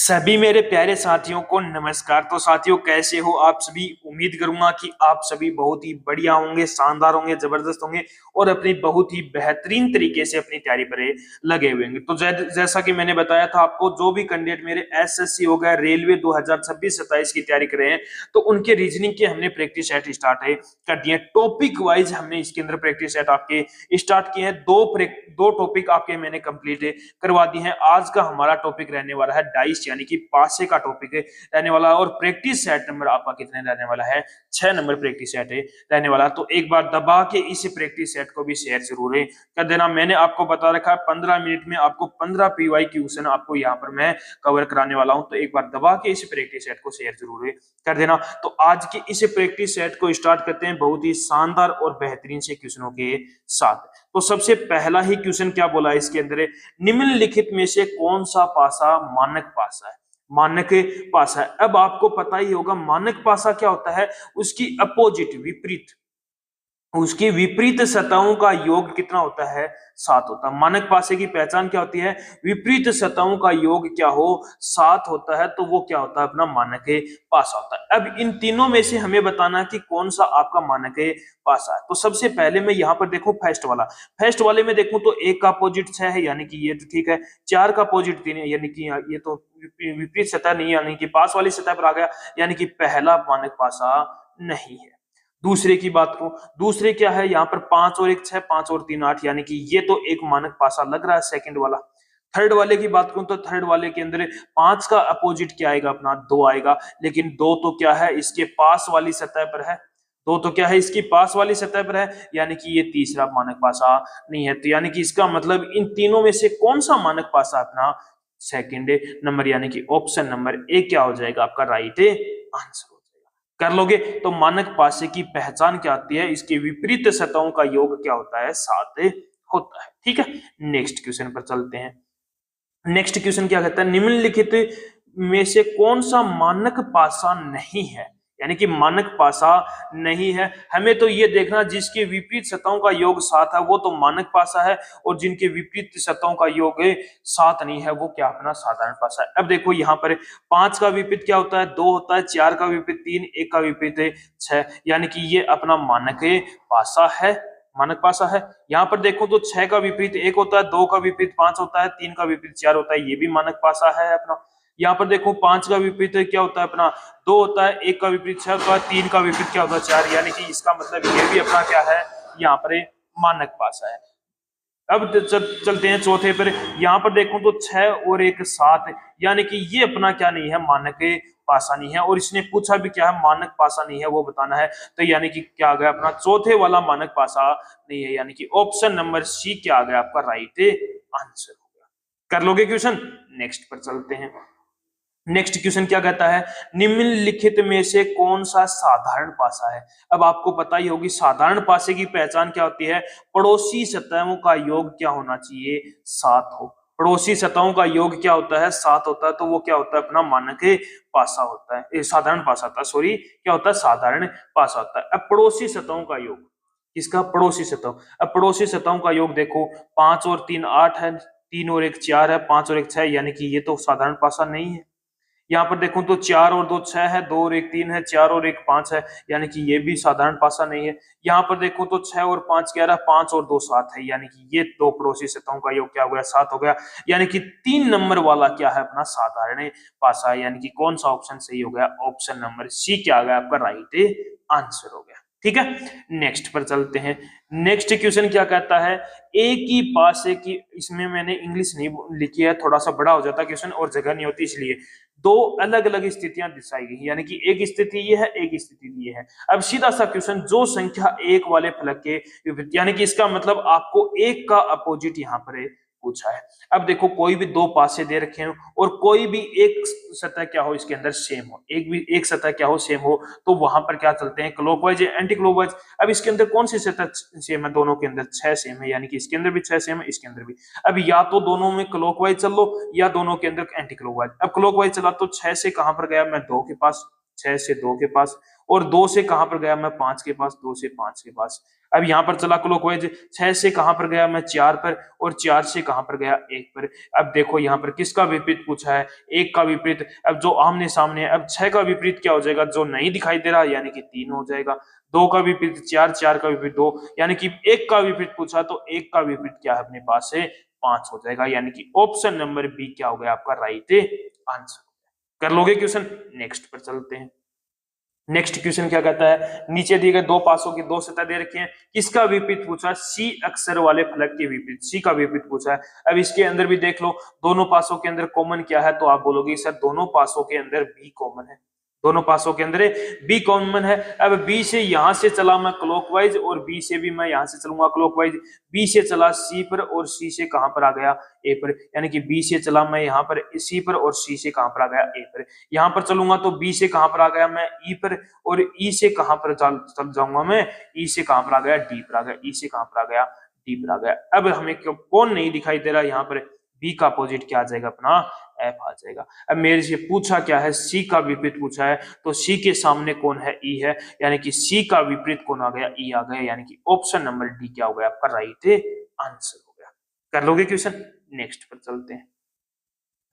सभी मेरे प्यारे साथियों को नमस्कार। तो साथियों, कैसे हो आप सभी? उम्मीद करूंगा कि आप सभी बहुत ही बढ़िया होंगे, शानदार होंगे, जबरदस्त होंगे और अपनी बहुत ही बेहतरीन तरीके से अपनी तैयारी पर लगे हुए होंगे। तो जैसा कि मैंने बताया था आपको, जो भी कैंडिडेट मेरे एसएससी हो गया, रेलवे 2026-27 की तैयारी कर रहे हैं, तो उनके रीजनिंग के हमने प्रैक्टिस सेट स्टार्ट कर दिए। टॉपिक वाइज हमने इसके अंदर प्रैक्टिस सेट आपके स्टार्ट किए हैं। दो टॉपिक आपके मैंने कंप्लीट करवा दी है। आज का हमारा टॉपिक रहने वाला है डाइस, यानी कि पासे का टॉपिक रहने वाला है। और प्रैक्टिस सेट नंबर आपका कितने रहने वाला है? 6 नंबर प्रैक्टिस सेट रहने वाला। तो एक बार दबा के इस प्रैक्टिस सेट को भी शेयर जरूर कर देना। मैंने आपको बता रखा है 15 मिनट में आपको 15 पीवाई क्वेश्चन आपको यहाँ पर मैं कवर कराने वाला हूं। तो एक बार दबा के इस प्रैक्टिस सेट को शेयर जरूर कर देना। तो आज के इस प्रैक्टिस सेट को स्टार्ट करते हैं बहुत ही शानदार और बेहतरीन से क्वेश्चनों के साथ। तो सबसे पहला ही क्वेश्चन क्या बोला है इसके अंदर? निम्नलिखित में से कौन सा पासा मानक पासा है? मानक पासा है। अब आपको पता ही होगा मानक पासा क्या होता है। उसकी अपोजिट, विपरीत, उसकी विपरीत सतहों का योग कितना होता है? 7 होता है। मानक पासे की पहचान क्या होती है? विपरीत सतहों का योग क्या हो? 7 होता है। तो वो क्या होता है? अपना मानक पासा होता है। अब इन तीनों में से हमें बताना है कि कौन सा आपका मानक पासा है। तो सबसे पहले मैं यहाँ पर देखो फर्स्ट वाले में देखूं तो 1 का अपोजिट 6 है, यानी कि ये तो ठीक है। 4 का अपोजिट 3 है, यानी कि ये तो विपरीत सतह नहीं, यानी कि पास वाली सतह पर आ गया, यानी कि पहला मानक पासा नहीं है। दूसरे की बात को, दूसरे क्या है यहाँ पर? 5 और 1 6, 5 और 3 8, यानी कि ये तो एक मानक पासा लग रहा है सेकंड वाला। थर्ड वाले की बात करूं तो थर्ड वाले के अंदर 5 का अपोजिट क्या आएगा? अपना 2 आएगा। लेकिन 2 तो क्या है? इसके पास वाली सतह पर है। 2 तो क्या है? इसकी पास वाली सतह पर है, यानी कि ये तीसरा मानक पासा नहीं है। तो यानी कि इसका मतलब इन तीनों में से कौन सा मानक पासा अपना सेकंड नंबर, यानी कि ऑप्शन नंबर ए क्या हो जाएगा आपका राइट आंसर हो जाएगा। कर लोगे? तो मानक पासे की पहचान क्या आती है? इसके विपरीत सतहों का योग क्या होता है? 7 होता है। ठीक है, नेक्स्ट क्वेश्चन पर चलते हैं। नेक्स्ट क्वेश्चन क्या कहता है? निम्नलिखित में से कौन सा मानक पासा नहीं है? यानी कि मानक पासा नहीं है। हमें तो ये देखना जिसके विपरीत सतहों का योग 7 है वो तो मानक पासा है, और जिनके विपरीत सतहों का योग 7 नहीं है वो क्या? अपना साधारण पासा है। अब देखो यहाँ पर 5 का विपरीत क्या होता है? 2 होता है। 4 का विपरीत 3, 1 का विपरीत 6, यानी कि ये अपना मानक पासा है, मानक पासा है। यहाँ पर देखो तो 6 का विपरीत 1 होता है, 2 का विपरीत 5 होता है, 3 का विपरीत 4 होता है, ये भी मानक पासा है अपना। यहाँ पर देखो 5 का विपरीत क्या होता है? अपना 2 होता है, 1 का विपरीत 6 होता है, 3 का विपरीत क्या होता है? 4, यानी कि इसका मतलब ये भी अपना क्या है? यहाँ पर मानक पासा है। अब चलते हैं चौथे पर। यहाँ पर देखो तो 6 और 1 7, यानी कि ये अपना क्या नहीं है? मानक पासा नहीं है। और इसने पूछा भी क्या है? मानक पासा नहीं है, वो बताना है। तो यानी कि क्या आ गया? अपना चौथे वाला मानक पासा नहीं है, यानी कि ऑप्शन नंबर सी क्या आ गया आपका राइट आंसर हो गया। कर लोगे क्वेश्चन? नेक्स्ट पर चलते हैं। नेक्स्ट क्वेश्चन क्या कहता है? निम्नलिखित में से कौन सा साधारण पासा है? अब आपको पता ही होगी साधारण पासे की पहचान क्या होती है? पड़ोसी सतहों का योग क्या होना चाहिए? 7 हो। पड़ोसी सतहों का योग क्या होता है? 7 होता है। तो वो क्या होता है? अपना मानक पासा होता है, साधारण पासा होता है। सॉरी, क्या होता है? साधारण पासा होता है। अब पड़ोसी सतहों का योग, किसका? पड़ोसी सतह। अब पड़ोसी सतहों का योग देखो, 5 और 3 8 है, 3 और 1 4 है, 5 और 1 6, यानी कि ये तो साधारण पासा नहीं है। यहाँ पर देखो तो 4 और 2 6 है, 2 और 1 3 है, 4 और 1 5 है, यानी कि ये भी साधारण पासा नहीं है। यहाँ पर देखो तो 6 और 5 11, 5 और 2 7 है, यानी कि ये दो पड़ोसी सतहों का योग क्या हो गया? 7 हो गया। यानी कि 3 नंबर वाला क्या है? अपना साधारण पासा है। यानी कि कौन सा ऑप्शन सही हो गया? ऑप्शन नंबर सी क्या आ गया आपका राइट आंसर हो गया। ठीक है, नेक्स्ट पर चलते हैं। नेक्स्ट क्वेश्चन क्या कहता है? एक ही पासे की, इसमें मैंने इंग्लिश नहीं लिखी है, थोड़ा सा बड़ा हो जाता क्वेश्चन और जगह नहीं होती, इसलिए दो अलग अलग स्थितियां दर्शाई गई, यानी कि एक स्थिति ये है, एक स्थिति ये है। अब सीधा सा क्वेश्चन, जो संख्या 1 वाले फलक के विपरीत, यानी कि इसका मतलब आपको 1 का अपोजिट यहाँ पर पूछा है। अब देखो कोई भी दो पासे दे रखे हो और कोई भी एक सतह क्या हो इसके अंदर सेम हो, एक सतह क्या हो? सेम हो, तो वहां पर क्या चलते हैं? क्लॉकवाइज या एंटी क्लॉकवाइज। अब इसके अंदर कौन सी सतह सेम है? दोनों के अंदर 6 सेम है, यानी कि इसके अंदर भी 6 सेम है, इसके अंदर भी। अब या तो दोनों में क्लॉकवाइज चल लो या दोनों के अंदर एंटी क्लॉकवाइज। अब क्लॉकवाइज चला तो 6 से कहां पर गया? मैं 2 के पास, 6 से 2 के पास, और 2 से कहां पर गया? मैं 5 के पास, 2 से 5 के पास। अब यहाँ पर चला क्लॉकवाइज, 6 से कहां पर गया मैं 4 पर, और 4 से कहां पर गया 1 पर। अब देखो यहाँ पर किसका विपरीत पूछा है, 1 का विपरीत। अब जो आमने सामने है, अब 6 का विपरीत क्या हो जाएगा, जो नहीं दिखाई दे रहा यानी कि 3 हो जाएगा। 2 का विपरीत 4, 4 का विपरीत 2, यानी कि 1 का विपरीत पूछा तो 1 का विपरीत क्या है अपने पास है 5 हो जाएगा, यानी कि ऑप्शन नंबर बी क्या हो गया आपका राइट आंसर। कर लोगे क्वेश्चन, नेक्स्ट पर चलते हैं। नेक्स्ट क्वेश्चन क्या कहता है, नीचे दिए गए दो पासों की दो सतह दे रखी हैं, किसका विपरीत पूछा है, सी अक्षर वाले फलक के विपरीत, सी का विपरीत पूछा है। अब इसके अंदर भी देख लो, दोनों पासों के अंदर कॉमन क्या है, तो आप बोलोगे सर दोनों पासों के अंदर बी कॉमन है, दोनों पासों के अंदर बी कॉमन है। अब बी से यहां से चला मैं क्लॉकवाइज, और बी से भी मैं यहां से चलूंगा क्लॉकवाइज। बी से चला सी पर, और सी से कहां पर आ गया ए पर, यानी कि बी से चला मैं यहां पर सी पर, और सी से कहां पर आ गया ए पर। यहां पर चलूंगा तो बी से कहां पर आ गया मैं ई पर, और ई से कहां पर चल जाऊंगा मैं, ई से कहां पर आ गया डी पर आ गया, ई से कहां पर आ गया डी पर आ गया। अब हमें कौन नहीं दिखाई दे रहा, यहाँ पर बी का अपोजिट क्या आ जाएगा अपना एफ आ जाएगा। अब मेरे से पूछा क्या है, सी का विपरीत पूछा है, तो सी के सामने कौन है, ई है, यानी कि सी का विपरीत कौन आ गया, ई आ गया, यानी कि ऑप्शन नंबर डी क्या हो गया आपका राइट आंसर हो गया। कर लोगे क्वेश्चन, नेक्स्ट पर चलते हैं।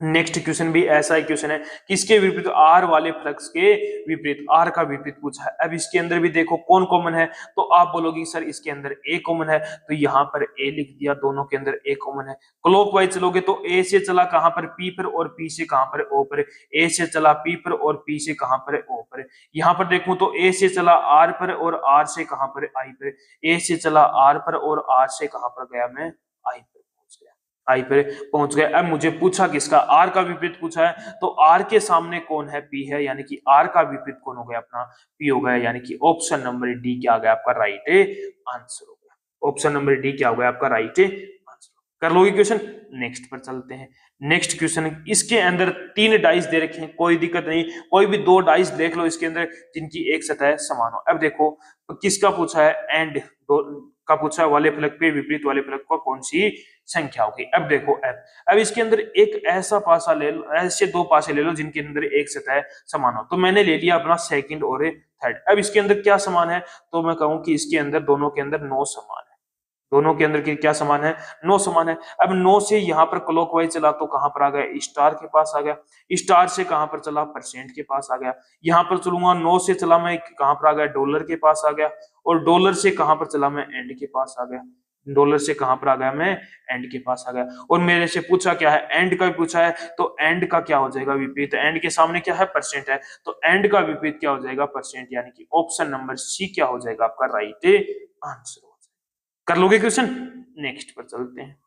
नेक्स्ट क्वेश्चन भी ऐसा ही क्वेश्चन है, किसके विपरीत, आर वाले फ्लक्स के विपरीत, आर का विपरीत पूछा है। अब इसके अंदर भी देखो कौन कॉमन है, तो आप बोलोगे सर इसके अंदर ए कॉमन है, तो यहाँ पर ए लिख दिया, दोनों के अंदर ए कॉमन है। क्लॉकवाइज चलोगे तो ए से चला कहां पर पी पर, और पी से कहां पर ओ पर, ए से चला पी पर, और पी से कहां पर ओ पर। यहाँ पर देखूं तो ए से चला आर पर, और आर से कहां पर आई पर, ए से चला आर पर, और आर से कहां पर गया मैं आई पर, आई पे पहुंच गए। अब मुझे पूछा किसका, आर का विपरीत पूछा है, तो आर के सामने कौन है, पी है, यानी कि आर का विपरीत कौन हो गया अपना पी हो गया, यानी कि ऑप्शन नंबर डी क्या आ गया आपका राइट आंसर हो गया। ऑप्शन नंबर डी क्या हो गया आपका राइट आंसर। कर लोगे क्वेश्चन, नेक्स्ट पर चलते हैं। नेक्स्ट क्वेश्चन, इसके अंदर 3 डाइस दे रखे हैं, कोई दिक्कत नहीं, कोई भी 2 डाइस देख लो इसके अंदर जिनकी एक सतह समान हो। अब देखो किसका पूछा है, एंड का पूछा है, वाले फलक पे विपरीत वाले फलक का कौन सी संख्या होगी। अब देखो अब इसके अंदर एक ऐसा पासा ले लो, ऐसे 2 पासे ले लो जिनके अंदर एक सतह समान हो। तो मैंने ले लिया अपना सेकंड और थर्ड। अब इसके अंदर क्या समान है, तो मैं कहूं कि इसके अंदर दोनों के अंदर 9 समान है, दोनों के अंदर क्या समान है, 9 समान है। अब 9 से यहाँ पर क्लॉकवाइज चला तो कहां पर आ गया, स्टार के पास आ गया, स्टार से कहां पर चला, परसेंट के पास आ गया। यहाँ पर चलूंगा 9 से चला मैं कहां पर आ गया, डॉलर के पास आ गया, और डॉलर से कहां पर चला मैं एंड के पास आ गया, डॉलर से कहां पर आ गया मैं एंड के पास आ गया। और मेरे से पूछा क्या है, एंड का पूछा है, तो एंड का क्या हो जाएगा विपरीत, एंड के सामने क्या है परसेंट है, तो एंड का विपरीत क्या हो जाएगा परसेंट, यानी कि ऑप्शन नंबर सी क्या हो जाएगा आपका राइट आंसर। कर लोगे क्वेश्चन, नेक्स्ट पर चलते हैं।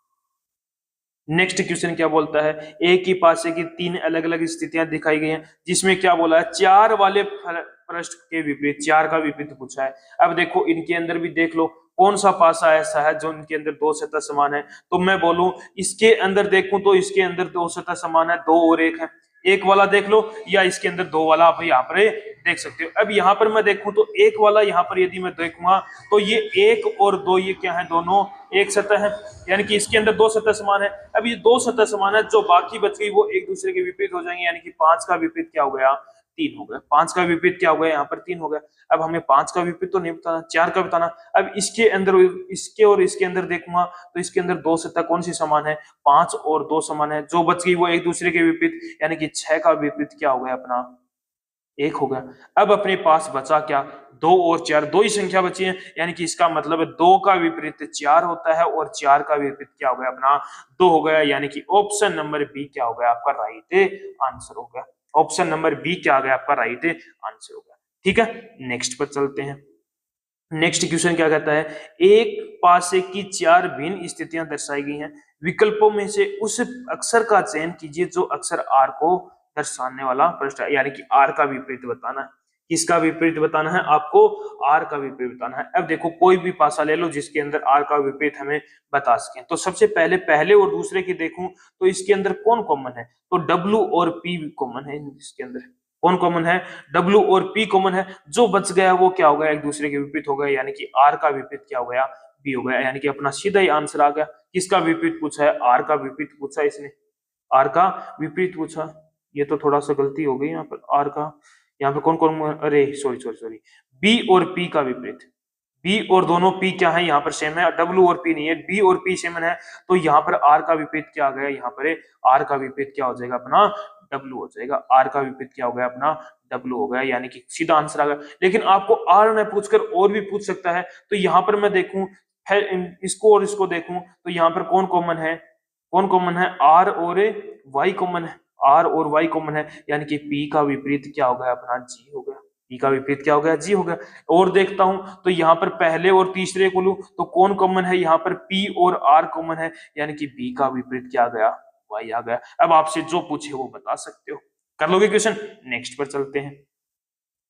नेक्स्ट क्वेश्चन क्या बोलता है, एक ही पासे की 3 अलग अलग स्थितियां दिखाई गई हैं, जिसमें क्या बोला है, 4 वाले पृष्ठ के विपरीत, 4 का विपरीत पूछा है। अब देखो इनके अंदर भी देख लो कौन सा पासा ऐसा है जो इनके अंदर 2 सतह समान है। तो मैं बोलूं इसके अंदर देखूं तो इसके अंदर 2 सतह समान है, 2 और 1 है, एक वाला देख लो, या इसके अंदर 2 वाला आप यहाँ पर देख सकते हो। अब यहाँ पर मैं देखूं तो एक वाला, यहाँ पर यदि मैं देखूंगा तो ये 1 और 2 ये क्या है, दोनों एक सतह है, यानी कि इसके अंदर 2 सतह समान है। अब ये 2 सतह समान है, जो बाकी बच गई वो एक दूसरे के विपरीत हो जाएंगे, यानी कि 5 का विपरीत क्या हो गया, 3 हो गया, 5 का विपरीत क्या हो गया, यहाँ पर 3 हो गया। अब हमें 5 का विपरीत तो नहीं बताना, 4 का बताना। अब इसके अंदर, इसके और इसके अंदर देखूंगा तो इसके अंदर 2 सतह कौन सी समान है, 5 और 2 समान है, जो बच गई वो एक दूसरे के विपरीत, यानी कि 6 का विपरीत क्या हो गया अपना 1 हो गया। अब अपने पास बचा क्या, 2 और 4, 2 ही संख्या बची है, यानी कि इसका मतलब है 2 का विपरीत 4 होता है, और 4 का विपरीत क्या हो गया अपना 2 हो गया, यानी कि ऑप्शन नंबर बी क्या हो गया आपका राइट आंसर हो गया। ऑप्शन नंबर बी क्या आ गया आपका राइट आंसर हो गया। ठीक है, नेक्स्ट पर चलते हैं। नेक्स्ट क्वेश्चन क्या कहता है, एक पासे की 4 भिन्न स्थितियां दर्शाई गई हैं, विकल्पों में से उस अक्षर का चयन कीजिए जो अक्षर आर को दर्शाने वाला प्रश्न है, यानी कि आर का विपरीत बताना है। किसका विपरीत बताना है आपको, आर का विपरीत बताना है। अब देखो कोई भी पासा ले लो जिसके अंदर आर का विपरीत हमें बता सके। तो सबसे पहले पहले और दूसरे की देखूं तो इसके अंदर कौन कॉमन है, तो डब्ल्यू और पी कॉमन है, इसके अंदर कौन कॉमन है, डब्ल्यू और पी कॉमन है। जो बच गया वो क्या हो गया, एक दूसरे के विपरीत हो गया, यानी कि आर का विपरीत क्या हो गया, बी हो गया, यानी कि अपना सीधा ही आंसर आ गया। किसका विपरीत पूछा है, आर का विपरीत पूछा है इसने, आर का विपरीत पूछा। ये तो थोड़ा सा गलती हो गई यहाँ पर, आर का यहाँ पे कौन कौन, अरे सॉरी सॉरी सॉरी, बी और पी का विपरीत, बी और दोनों पी क्या है यहाँ पर सेम है, डब्ल्यू और पी नहीं है, बी और पी सेम है, तो यहाँ पर आर का विपरीत क्या आ गया, यहाँ पर आर का विपरीत क्या हो जाएगा अपना डब्ल्यू हो जाएगा, आर का विपरीत क्या हो गया अपना डब्ल्यू हो गया, यानी कि सीधा आंसर आ गया। लेकिन आपको आर न पूछकर और भी पूछ सकता है, तो यहाँ पर मैं देखूं इसको और इसको देखूं तो यहाँ पर कौन कॉमन है, कौन कॉमन है, आर और वाई कॉमन है, आर और वाई कॉमन है, यानी कि पी का विपरीत क्या हो गया अपना जी हो गया, पी का विपरीत क्या हो गया जी हो गया। और देखता हूं तो यहाँ पर पहले और तीसरे को लूं तो कौन कॉमन है, यहाँ पर पी और आर कॉमन है, यानी कि बी का विपरीत क्या आ गया वाई आ गया। अब आपसे जो पूछे वो बता सकते हो, कर लोगे क्वेश्चन। नेक्स्ट पर चलते हैं।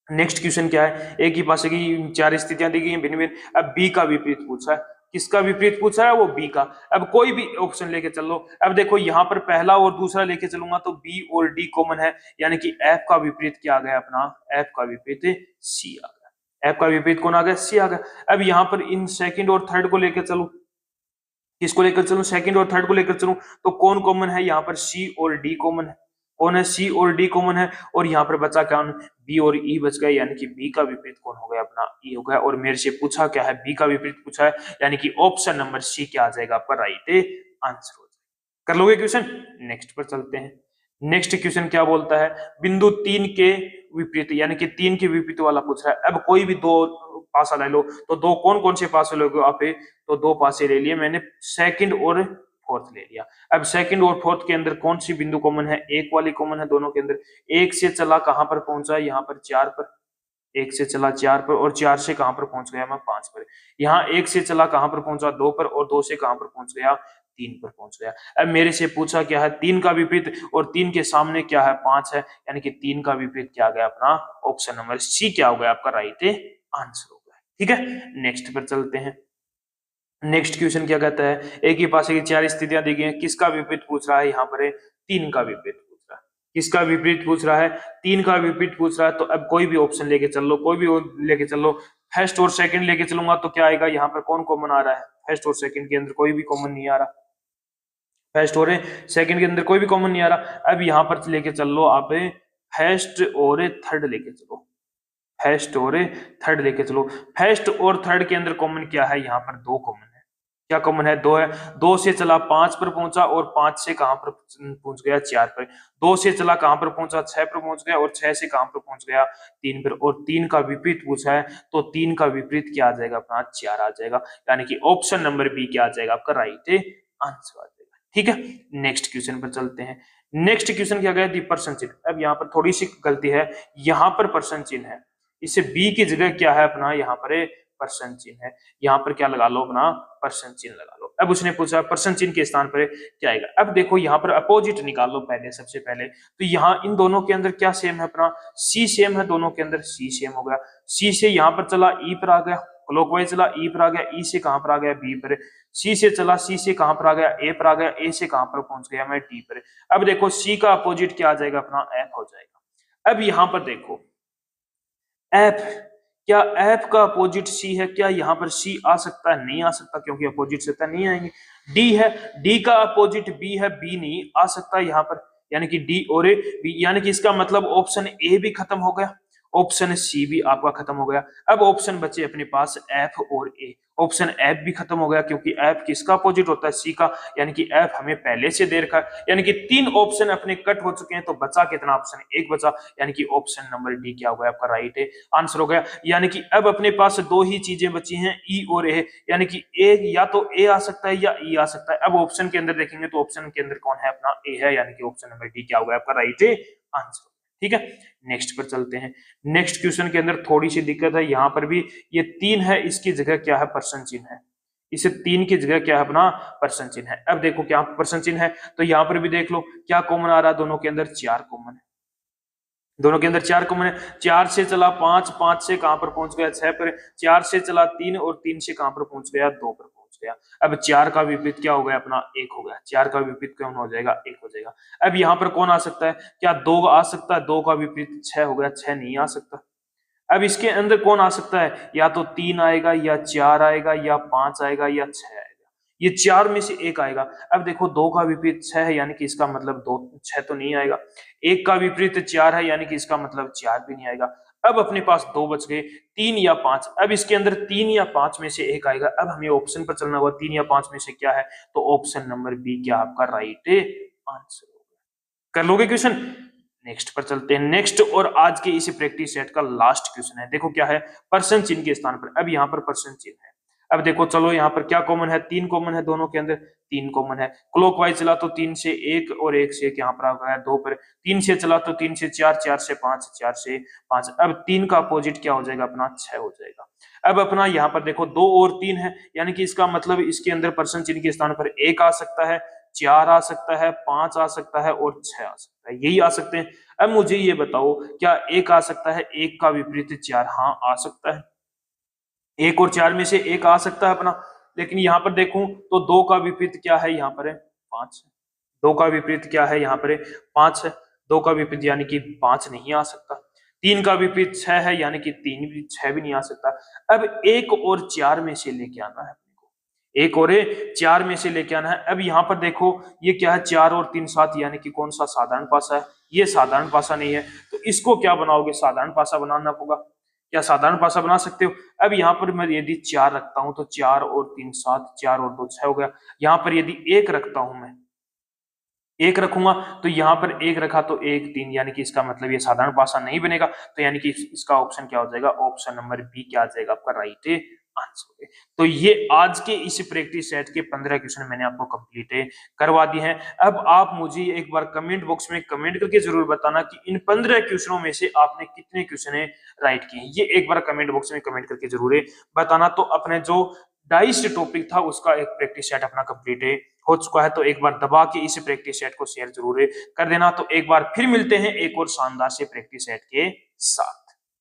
नेक्स्ट क्वेश्चन क्या है, एक ही पासे की चार स्थितियां दी गई हैं भिन्न भिन्न, अब बी का विपरीत पूछा है, किसका विपरीत पूछा है, वो बी का। अब कोई भी ऑप्शन लेके चलो, अब देखो यहाँ पर पहला और दूसरा लेके चलूंगा तो बी और डी कॉमन है, यानी कि एफ का विपरीत क्या आ गया अपना, एफ का विपरीत सी आ गया, एफ का विपरीत कौन आ गया, सी आ गया। अब यहाँ पर इन सेकंड और थर्ड को लेकर चलूं, किसको लेकर चलूं, सेकंड और थर्ड को लेकर चलूं तो कौन कॉमन है, यहाँ पर सी और डी कॉमन है, कौन है, सी और डी कॉमन है, और यहाँ पर बचा क्या, बी और ई बच गया, यानी कि बी का विपरीत कौन हो गया अपना ई हो गया। और मेरे से पूछा क्या है, बी का विपरीत पूछा है, यानी कि ऑप्शन नंबर सी क्या आ जाएगा आपका राइट आंसर हो जाएगा। कर लोगे क्वेश्चन। नेक्स्ट पर चलते हैं। नेक्स्ट क्वेश्चन क्या बोलता है, बिंदु 3 के विपरीत, यानी कि 3 के विपरीत वाला पूछ रहा है। अब कोई भी दो पासा ले लो, तो दो कौन कौन से पासे लोगे आप, तो दो पासे ले लिए मैंने, सेकंड और फोर्थ ले लिया। अब सेकंड और फोर्थ के अंदर कौन सी बिंदु कॉमन है, एक वाली कॉमन है दोनों के अंदर। एक से चला कहां पर पहुंचा, यहाँ पर 4 पर, एक से चला 4 पर, और 4 से कहां पर पहुंच गया मैं 5 पर। यहाँ एक से चला कहां पर पहुंचा 2 पर, और 2 से कहां पर पहुंच गया 3 पर पहुंच गया। अब मेरे से पूछा क्या है 3 का विपरीत, और 3 के सामने क्या है 5 है, यानी कि 3 का विपरीत क्या आ गया अपना ऑप्शन नंबर सी क्या हो गया आपका राइट आंसर हो गया। ठीक है, नेक्स्ट पर चलते हैं। नेक्स्ट क्वेश्चन क्या कहता है, एक ही पासे की चार स्थितियां दी गई हैं, किसका विपरीत पूछ रहा है, यहाँ पर 3 का विपरीत पूछ रहा है, किसका विपरीत पूछ रहा है, 3 का विपरीत पूछ रहा है। तो अब कोई भी ऑप्शन लेके चल लो, कोई भी लेके चल लो, फर्स्ट और सेकंड लेके चलूंगा तो क्या आएगा, यहाँ पर कौन कॉमन आ रहा है, फर्स्ट और सेकंड के अंदर कोई भी कॉमन नहीं आ रहा, फर्स्ट और सेकंड के अंदर कोई भी कॉमन नहीं आ रहा। अब यहाँ पर लेके चल लो आप फर्स्ट और थर्ड लेके चलो, फर्स्ट और थर्ड लेके चलो। फर्स्ट और थर्ड के अंदर कॉमन क्या है, यहाँ पर 2 कॉमन है, क्या कॉमन है, 2 है। 2 से चला 5 पर पहुंचा, और 5 से कहां पर पहुंच गया 4 पर। 2 से चला कहां पर पहुंचा 6 पर पहुंच गया, और 6 से कहां पर पहुंच गया 3 पर। और 3 का विपरीत पूछा है, तो 3 का विपरीत क्या आ जाएगा अपना 4 आ जाएगा, यानी कि ऑप्शन नंबर बी क्या आ जाएगा आपका राइट आंसर आ जाएगा। ठीक है, नेक्स्ट क्वेश्चन पर चलते हैं। नेक्स्ट क्वेश्चन क्या गया, परसेंट चिन्ह। अब यहाँ पर थोड़ी सी गलती है, यहाँ पर परसेंट चिन्ह है, इसे बी की जगह क्या है अपना यहाँ पर परसेंट चिन्ह है, यहाँ पर क्या लगा लो अपना परसेंट चिन्ह लगा लो। अब उसने पूछा परसेंट चिन्ह के स्थान पर क्या आएगा। अब देखो यहाँ पर अपोजिट निकाल लो पहले, सबसे पहले तो यहाँ इन दोनों के अंदर क्या सेम है अपना, सी सेम है, दोनों के अंदर सी सेम हो गया। सी से यहाँ पर चला ई पर आ गया, क्लॉकवाइज चला ई पर आ गया, ई से कहां पर आ गया बी पर। सी से चला सी से कहां पर आ गया ए पर आ गया, ए से कहां पर पहुंच गया मैं डी पर। अब देखो सी का अपोजिट क्या आ जाएगा अपना एफ हो जाएगा। अब यहाँ पर देखो एफ, क्या एफ का अपोजिट सी है, क्या यहाँ पर सी आ सकता है, नहीं आ सकता, क्योंकि अपोजिट से तो नहीं आएंगे। डी है, डी का अपोजिट बी है, बी नहीं आ सकता यहाँ पर, यानी कि डी और ए बी, यानी कि इसका मतलब ऑप्शन ए भी खत्म हो गया, ऑप्शन सी भी आपका खत्म हो गया। अब ऑप्शन बचे अपने पास एफ और ए, ऑप्शन एफ भी खत्म हो गया, क्योंकि एफ किसका अपोजिट होता है सी का, यानी कि एफ हमें पहले से दे रखा है, यानी कि 3 ऑप्शन अपने कट हो चुके हैं, तो बचा कितना ऑप्शन एक बचा, यानी कि ऑप्शन नंबर डी क्या हो गया आपका राइट आंसर हो गया। यानी कि अब अपने पास 2 ही चीजें बची हैं ई और ए, यानी कि ए या तो ए आ सकता है या ई आ सकता है। अब ऑप्शन के अंदर देखेंगे तो ऑप्शन के अंदर कौन है अपना ए है, यानी कि ऑप्शन नंबर डी क्या हो गया आपका राइट आंसर। ठीक है, नेक्स्ट पर चलते हैं। नेक्स्ट क्वेश्चन के अंदर थोड़ी सी दिक्कत है, यहां पर भी ये 3 है, इसकी जगह क्या है परसेंट चिन्ह है, इसे 3 की जगह क्या है अपना परसेंट चिन्ह है। अब देखो क्या परसेंट चिन्ह है, तो यहां पर भी देख लो क्या कॉमन आ रहा है, दोनों के अंदर 4 कॉमन है, दोनों के अंदर 4 कॉमन है। 4 से चला 5, 5 से कहां पर पहुंच गया 6 पर। 4 से चला 3, और 3 से कहां पर पहुंच गया 2 पर पहुंच गया। अब 4 का विपरीत क्या हो गया अपना 1 हो गया, 4 का विपरीत कौन हो जाएगा 1 हो जाएगा। अब यहां पर कौन आ सकता है, क्या 2 आ सकता है, 2 का विपरीत 6 हो गया, 6 नहीं आ सकता। अब इसके अंदर कौन आ सकता है, या तो 3 आएगा, या 4 आएगा, या 5 आएगा, या 6 आएगा, ये 4 में से एक आएगा। अब देखो 2 का विपरीत 6 है, यानी कि इसका मतलब 2 6 तो नहीं आएगा। 1 का विपरीत 4 है, यानी कि इसका मतलब 4 भी नहीं आएगा। अब अपने पास दो बच गए, 3 या 5। अब इसके अंदर 3 या 5 में से एक आएगा। अब हमें ऑप्शन पर चलना होगा, 3 या 5 में से क्या है, तो ऑप्शन नंबर बी क्या आपका राइट आंसर होगा। कर लोगे क्वेश्चन? नेक्स्ट पर चलते हैं। नेक्स्ट और आज के इस प्रैक्टिस सेट का लास्ट क्वेश्चन है। देखो क्या है, पर्सन चिन्ह के स्थान पर, अब यहाँ पर पर्सन चिन्ह है। अब देखो चलो यहाँ पर क्या कॉमन है, 3 कॉमन है दोनों के अंदर, 3 कॉमन है। क्लॉकवाइज चला तो 3 से 1 और 1 से 1 यहाँ पर आ गया 2 पर, 3 से चला तो 3 से 4, 4 से 5, 4 से 5। अब 3 का अपोजिट क्या हो जाएगा अपना, 6 हो जाएगा। अब अपना यहाँ पर देखो 2 और 3 है, यानी कि इसका मतलब इसके अंदर पर्सन चिन्ह के स्थान पर 1 आ सकता है, 4 आ सकता है, 5 आ सकता है और 6 आ सकता है, यही आ सकते हैं। अब मुझे ये बताओ क्या 1 आ सकता है, 1 का विपरीत 4? हाँ आ सकता है, 1 और 4 में से 1 आ सकता है अपना। लेकिन यहाँ पर देखूं तो 2 का विपरीत क्या है, यहाँ पर है 5 है। 2 का विपरीत क्या है, यहाँ पर है 5 है। 2 का विपरीत यानी कि 5 नहीं आ सकता। 3 का विपरीत 6 है, यानी कि 3 भी 6 भी नहीं आ सकता। अब 1 और 4 में से लेके आना है अपने को, 1 और 4 में से लेके आना है। अब यहाँ पर देखो ये क्या है, 4 और 3 7, यानी कि कौन सा, साधारण पासा है। ये साधारण पासा नहीं है, तो इसको क्या बनाओगे, साधारण पासा बनाना होगा। क्या साधारण पासा बना सकते हो? अब यहाँ पर मैं यदि 4 रखता हूं तो 4 और 3 7, 4 और 2 6 हो गया। यहाँ पर यदि 1 रखता हूं मैं, 1 रखूंगा तो यहाँ पर 1 रखा तो 1 3, यानी कि इसका मतलब ये साधारण पासा नहीं बनेगा। तो यानी कि इसका ऑप्शन क्या हो जाएगा, ऑप्शन नंबर बी क्या आ जाएगा आपका राइट आंसर। तो ये आज के इस प्रैक्टिस सेट के 15 क्वेश्चन मैंने आपको कंप्लीट करवा दिए हैं। अब आप मुझे एक बार कमेंट बॉक्स में कमेंट करके जरूर बताना कि इन 15 क्वेश्चनों में से आपने कितने क्वेश्चन राइट किए। ये एक बार कमेंट बॉक्स में कमेंट करके जरूर बताना। तो अपने जो डाइस्ड टॉपिक था उसका एक प्रैक्टिस सेट अपना कंप्लीट हो चुका है। तो एक बार दबा के इस प्रैक्टिस सेट को शेयर जरूर कर देना। तो एक बार फिर मिलते हैं एक और शानदार से प्रैक्टिस सेट के साथ।